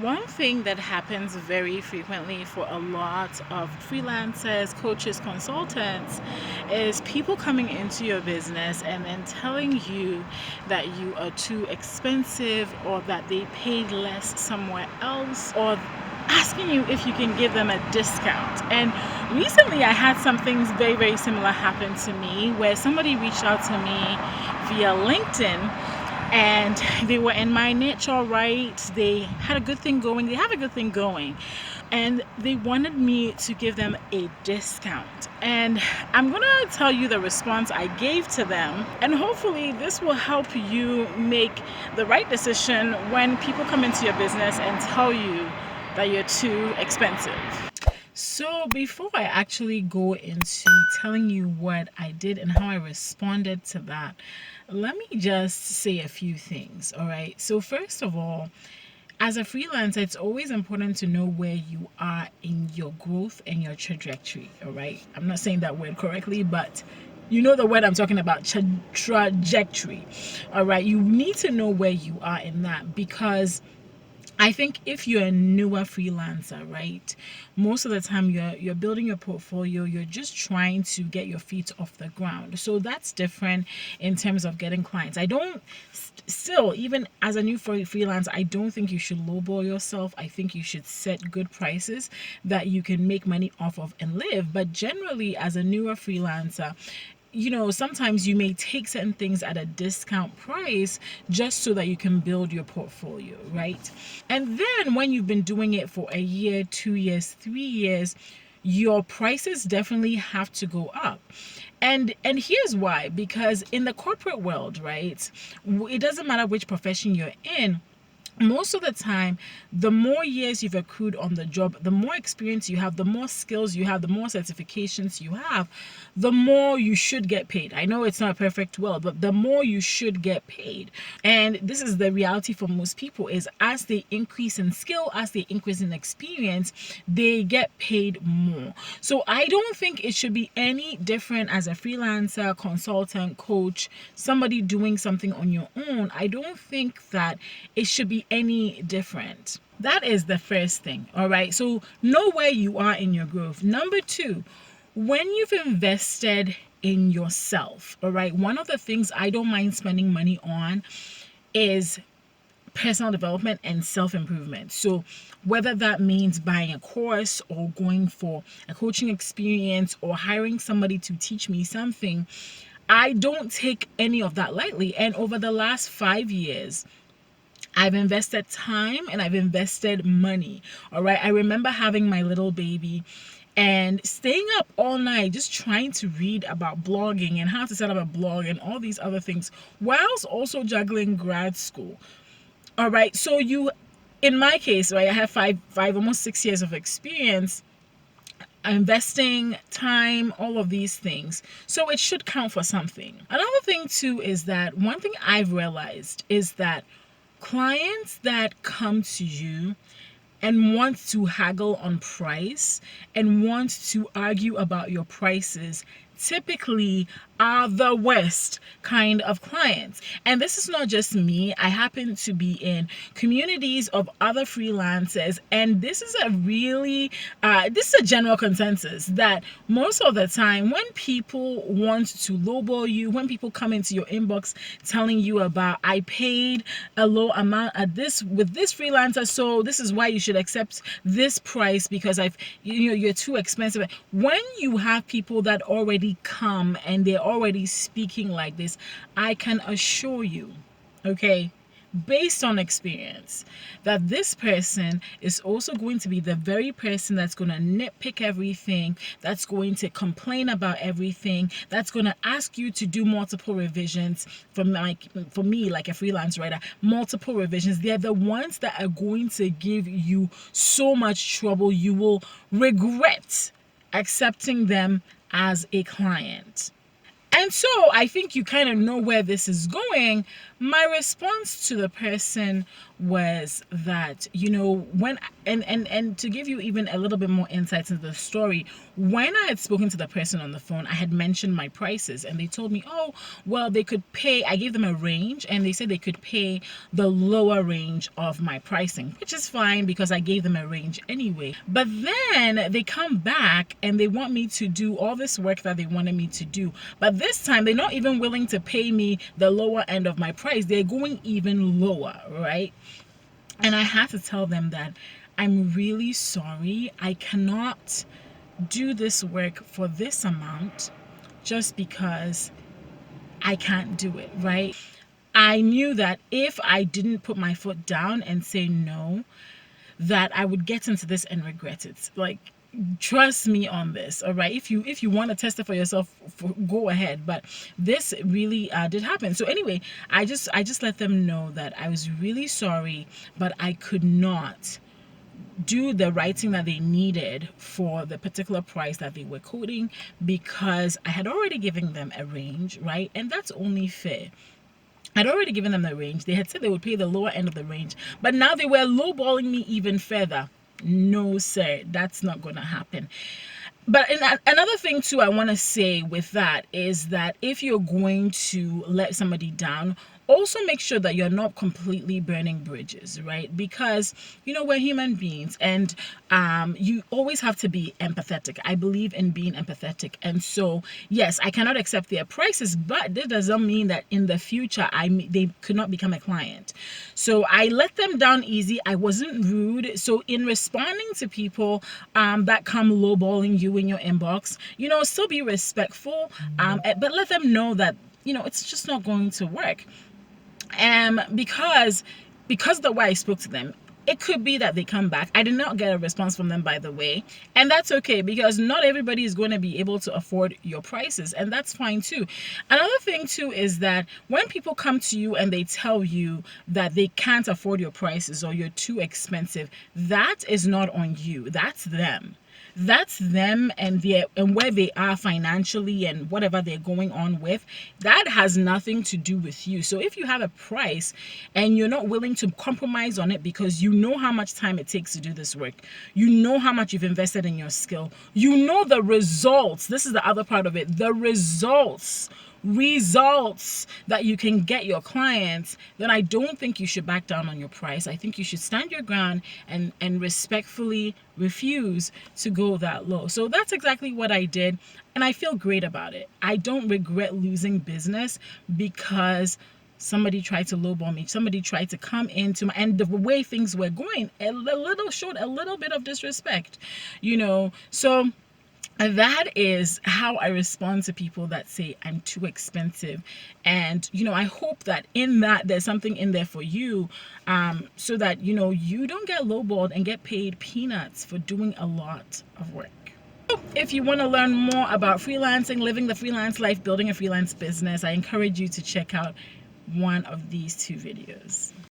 One thing that happens very frequently for a lot of freelancers, coaches, consultants is people coming into your business and then telling you that you are too expensive or that they paid less somewhere else, or asking you if you can give them a discount. And recently I had something very, very similar happen to me where somebody reached out to me via LinkedIn, and they were in my niche, all right. They had a good thing going. They have a good thing going. And they wanted me to give them a discount. And I'm going to tell you the response I gave to them. And hopefully this will help you make the right decision when people come into your business and tell you that you're too expensive. So before I actually go into telling you what I did and how I responded to that, let me just say a few things, all right? So first of all, as a freelancer, it's always important to know where you are in your growth and your trajectory, all right? I'm not saying that word correctly, but you know the word I'm talking about, trajectory, all right? You need to know where you are in that, because I think if you're a newer freelancer, right, most of the time you're building your portfolio, you're just trying to get your feet off the ground. So that's different in terms of getting clients. I don't still, even as a new freelancer, I don't think you should lowball yourself. I think you should set good prices that you can make money off of and live. But generally, as a newer freelancer, sometimes you may take certain things at a discount price just so that you can build your portfolio, right? And then when you've been doing it for a year, 2 years, 3 years, your prices definitely have to go up. And here's why: because in the corporate world, right, it doesn't matter which profession you're in, most of the time, the more years you've accrued on the job, the more experience you have, the more skills you have, the more certifications you have, the more you should get paid. I know it's not a perfect world, but the more you should get paid. And this is the reality for most people: is as they increase in skill, as they increase in experience, they get paid more. So I don't think it should be any different as a freelancer, consultant, coach, somebody doing something on your own. I don't think that it should be any different. That is the first thing, all right? So know where you are in your growth. Number two, when you've invested in yourself, all right, one of the things I don't mind spending money on is personal development and self-improvement. So whether that means buying a course or going for a coaching experience or hiring somebody to teach me something, I don't take any of that lightly. And over the last 5 years, I've invested time and I've invested money. All right. I remember having my little baby and staying up all night just trying to read about blogging and how to set up a blog and all these other things, whilst also juggling grad school. All right. So in my case, right, I have five, almost 6 years of experience investing time, all of these things. So it should count for something. Another thing too is that one thing I've realized is that clients that come to you and want to haggle on price and want to argue about your prices typically are the worst kind of clients. And this is not just me. I happen to be in communities of other freelancers, and this is a general consensus that most of the time when people want to lowball you, when people come into your inbox telling you about, I paid a low amount with this freelancer, so this is why you should accept this price because you're too expensive. When you have people that already come and they're already speaking like this, I can assure you, okay, based on experience, that this person is also going to be the very person that's going to nitpick everything, that's going to complain about everything, that's going to ask you to do multiple revisions. For me, like a freelance writer, multiple revisions. They're the ones that are going to give you so much trouble. You will regret accepting them as a client. And so I think you kind of know where this is going, My response to the person was that, when and to give you even a little bit more insights into the story, when I had spoken to the person on the phone, I had mentioned my prices, and they told me, oh, well, they could pay. I gave them a range, and they said they could pay the lower range of my pricing, which is fine because I gave them a range anyway. But then they come back and they want me to do all this work that they wanted me to do, but this time they're not even willing to pay me the lower end of my price. They're going even lower, right? And I had to tell them that I'm really sorry, I cannot do this work for this amount just because I can't do it, right? I knew that if I didn't put my foot down and say no, that I would get into this and regret it. Like, trust me on this, all right? If you want to test it for yourself, go ahead. But this really did happen. So anyway, I just let them know that I was really sorry, but I could not do the writing that they needed for the particular price that they were quoting, because I had already given them a range, right? And that's only fair. I'd already given them the range. They had said they would pay the lower end of the range, but now they were lowballing me even further. No, sir, that's not going to happen. But another thing too I want to say with that is that if you're going to let somebody down, also make sure that you're not completely burning bridges, right? Because we're human beings, and you always have to be empathetic. I believe in being empathetic, and so yes, I cannot accept their prices, but that doesn't mean that in the future they could not become a client. So I let them down easy. I wasn't rude. So in responding to people that come lowballing you in your inbox, still be respectful, but let them know that it's just not going to work. Because the way I spoke to them, it could be that they come back. I did not get a response from them, by the way, and that's okay, because not everybody is going to be able to afford your prices, and that's fine too. Another thing too is that when people come to you and they tell you that they can't afford your prices or you're too expensive, that is not on you. That's them. That's them and where they are financially and whatever they're going on with. That has nothing to do with you. So if you have a price and you're not willing to compromise on it because you know how much time it takes to do this work, you know how much you've invested in your skill, you know the results. This is the other part of it. The results that you can get your clients, then I don't think you should back down on your price. I think you should stand your ground and respectfully refuse to go that low. So that's exactly what I did, and I feel great about it. I don't regret losing business because somebody tried to lowball me. Somebody tried to come into and the way things were going, showed a little bit of disrespect, So that is how I respond to people that say I'm too expensive. And I hope that in that there's something in there for you, so that you don't get lowballed and get paid peanuts for doing a lot of work. If you want to learn more about freelancing, living the freelance life, building a freelance business, I encourage you to check out one of these two videos.